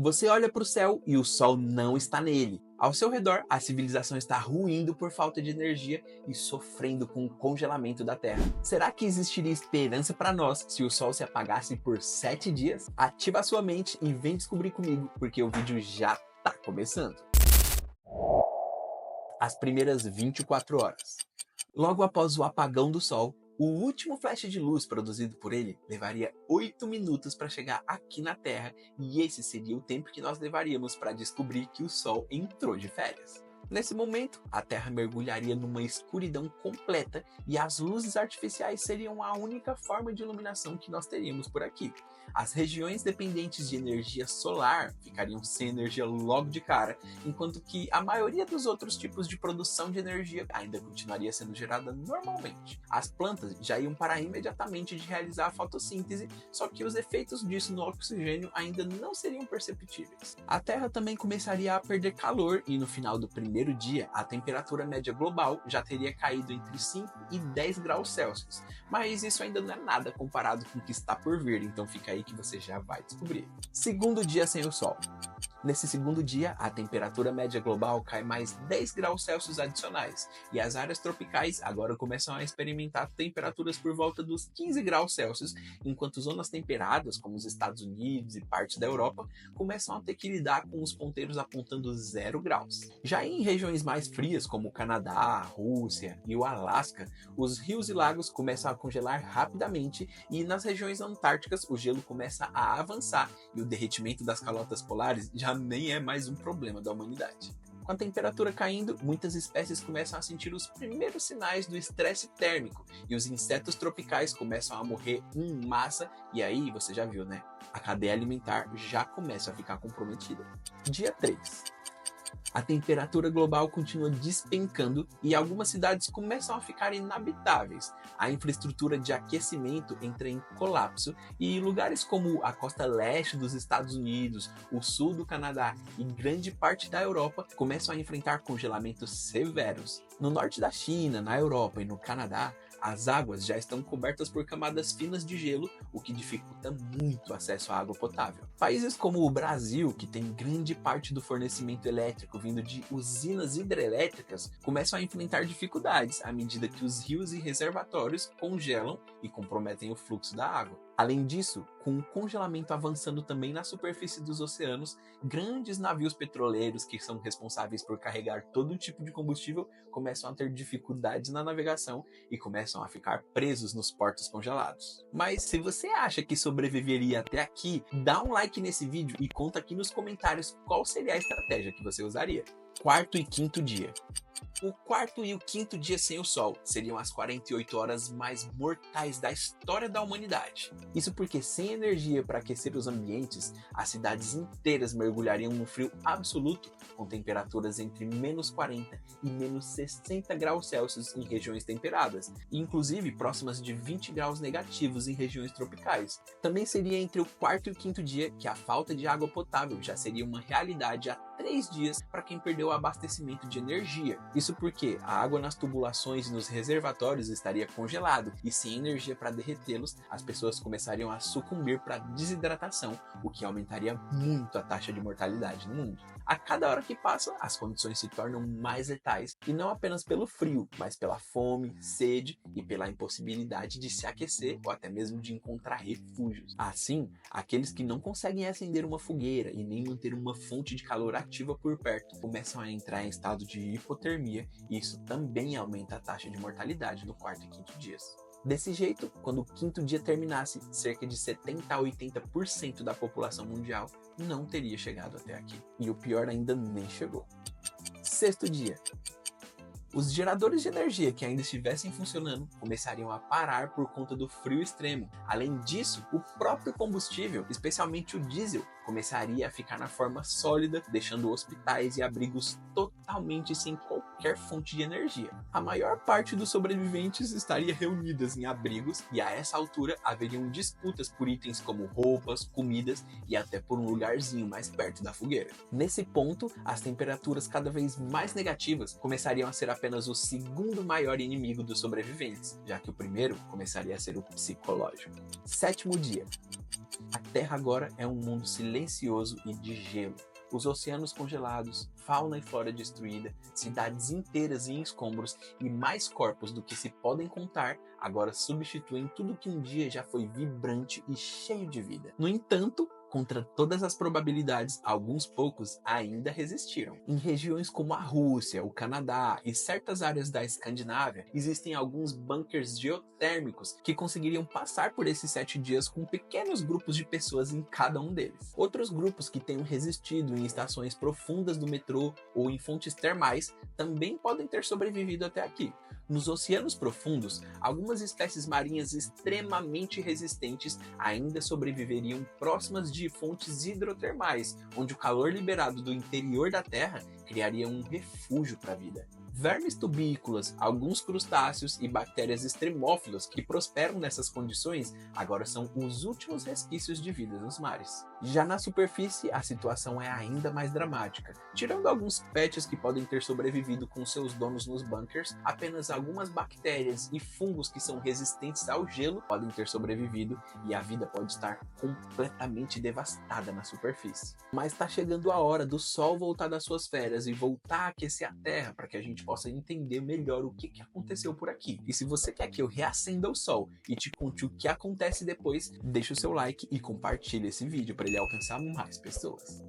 Você olha para o céu e o sol não está nele. Ao seu redor, a civilização está ruindo por falta de energia e sofrendo com o congelamento da Terra. Será que existiria esperança para nós se o sol se apagasse por 7 dias? Ativa a sua mente e vem descobrir comigo, porque o vídeo já está começando. As primeiras 24 horas. Logo após o apagão do Sol, o último flash de luz produzido por ele levaria 8 minutos para chegar aqui na Terra, e esse seria o tempo que nós levaríamos para descobrir que o Sol entrou de férias. Nesse momento, a Terra mergulharia numa escuridão completa e as luzes artificiais seriam a única forma de iluminação que nós teríamos por aqui. As regiões dependentes de energia solar ficariam sem energia logo de cara, enquanto que a maioria dos outros tipos de produção de energia ainda continuaria sendo gerada normalmente. As plantas já iam parar imediatamente de realizar a fotossíntese, só que os efeitos disso no oxigênio ainda não seriam perceptíveis. A Terra também começaria a perder calor e no final do primeiro dia, a temperatura média global já teria caído entre 5 e 10 graus Celsius, mas isso ainda não é nada comparado com o que está por vir, então fica aí que você já vai descobrir. Segundo dia sem o Sol. Nesse segundo dia, a temperatura média global cai mais 10 graus Celsius adicionais, e as áreas tropicais agora começam a experimentar temperaturas por volta dos 15 graus Celsius, enquanto zonas temperadas, como os Estados Unidos e partes da Europa, começam a ter que lidar com os ponteiros apontando 0 graus. Já em regiões mais frias, como o Canadá, a Rússia e o Alasca, os rios e lagos começam a congelar rapidamente, e nas regiões antárticas o gelo começa a avançar e o derretimento das calotas polares já nem é mais um problema da humanidade. Com a temperatura caindo, muitas espécies começam a sentir os primeiros sinais do estresse térmico e os insetos tropicais começam a morrer em massa, e aí você já viu, né? A cadeia alimentar já começa a ficar comprometida. Dia 3. A temperatura global continua despencando e algumas cidades começam a ficar inabitáveis. A infraestrutura de aquecimento entra em colapso e lugares como a costa leste dos Estados Unidos, o sul do Canadá e grande parte da Europa começam a enfrentar congelamentos severos. No norte da China, na Europa e no Canadá, as águas já estão cobertas por camadas finas de gelo, o que dificulta muito o acesso à água potável. Países como o Brasil, que tem grande parte do fornecimento elétrico vindo de usinas hidrelétricas, começam a enfrentar dificuldades à medida que os rios e reservatórios congelam e comprometem o fluxo da água. Além disso, com o congelamento avançando também na superfície dos oceanos, grandes navios petroleiros que são responsáveis por carregar todo tipo de combustível começam a ter dificuldades na navegação e começam a ficar presos nos portos congelados. Mas se você acha que sobreviveria até aqui, dá um like nesse vídeo e conta aqui nos comentários qual seria a estratégia que você usaria. Quarto e quinto dia. O quarto e o quinto dia sem o Sol seriam as 48 horas mais mortais da história da humanidade. Isso porque, sem energia para aquecer os ambientes, as cidades inteiras mergulhariam no frio absoluto, com temperaturas entre menos 40 e menos 60 graus Celsius em regiões temperadas, e inclusive próximas de 20 graus negativos em regiões tropicais. Também seria entre o quarto e o quinto dia que a falta de água potável já seria uma realidade há 3 dias para quem perdeu o abastecimento de energia. Isso porque a água nas tubulações e nos reservatórios estaria congelado e sem energia para derretê-los, as pessoas começariam a sucumbir para desidratação, o que aumentaria muito a taxa de mortalidade no mundo. A cada hora que passa, as condições se tornam mais letais, e não apenas pelo frio, mas pela fome, sede e pela impossibilidade de se aquecer ou até mesmo de encontrar refúgios. Assim, aqueles que não conseguem acender uma fogueira e nem manter uma fonte de calor ativa por perto começam a entrar em estado de hipotermia, e isso também aumenta a taxa de mortalidade no quarto e quinto dias. Desse jeito, quando o quinto dia terminasse, cerca de 70 a 80% da população mundial não teria chegado até aqui. E o pior ainda nem chegou. Sexto dia. Os geradores de energia que ainda estivessem funcionando começariam a parar por conta do frio extremo. Além disso, o próprio combustível, especialmente o diesel, começaria a ficar na forma sólida, deixando hospitais e abrigos totalmente sem qualquer fonte de energia. A maior parte dos sobreviventes estaria reunidas em abrigos, e a essa altura haveriam disputas por itens como roupas, comidas e até por um lugarzinho mais perto da fogueira. Nesse ponto, as temperaturas cada vez mais negativas começariam a ser apenas o segundo maior inimigo dos sobreviventes, já que o primeiro começaria a ser o psicológico. Sétimo dia. A Terra agora é um mundo silencioso e de gelo. Os oceanos congelados, fauna e flora destruída, cidades inteiras em escombros e mais corpos do que se podem contar, agora substituem tudo que um dia já foi vibrante e cheio de vida. No entanto, contra todas as probabilidades, alguns poucos ainda resistiram. Em regiões como a Rússia, o Canadá e certas áreas da Escandinávia, existem alguns bunkers geotérmicos que conseguiriam passar por esses 7 dias com pequenos grupos de pessoas em cada um deles. Outros grupos que tenham resistido em estações profundas do metrô ou em fontes termais também podem ter sobrevivido até aqui. Nos oceanos profundos, algumas espécies marinhas extremamente resistentes ainda sobreviveriam próximas de fontes hidrotermais, onde o calor liberado do interior da Terra criaria um refúgio para a vida. Vermes tubícolas, alguns crustáceos e bactérias extremófilas que prosperam nessas condições agora são os últimos resquícios de vida nos mares. Já na superfície, a situação é ainda mais dramática. Tirando alguns pets que podem ter sobrevivido com seus donos nos bunkers, apenas algumas bactérias e fungos que são resistentes ao gelo podem ter sobrevivido e a vida pode estar completamente devastada na superfície. Mas está chegando a hora do Sol voltar das suas férias e voltar a aquecer a Terra para que a gente possa entender melhor o que aconteceu por aqui. E se você quer que eu reacenda o Sol e te conte o que acontece depois, deixa o seu like e compartilha esse vídeo para ele alcançar mais pessoas.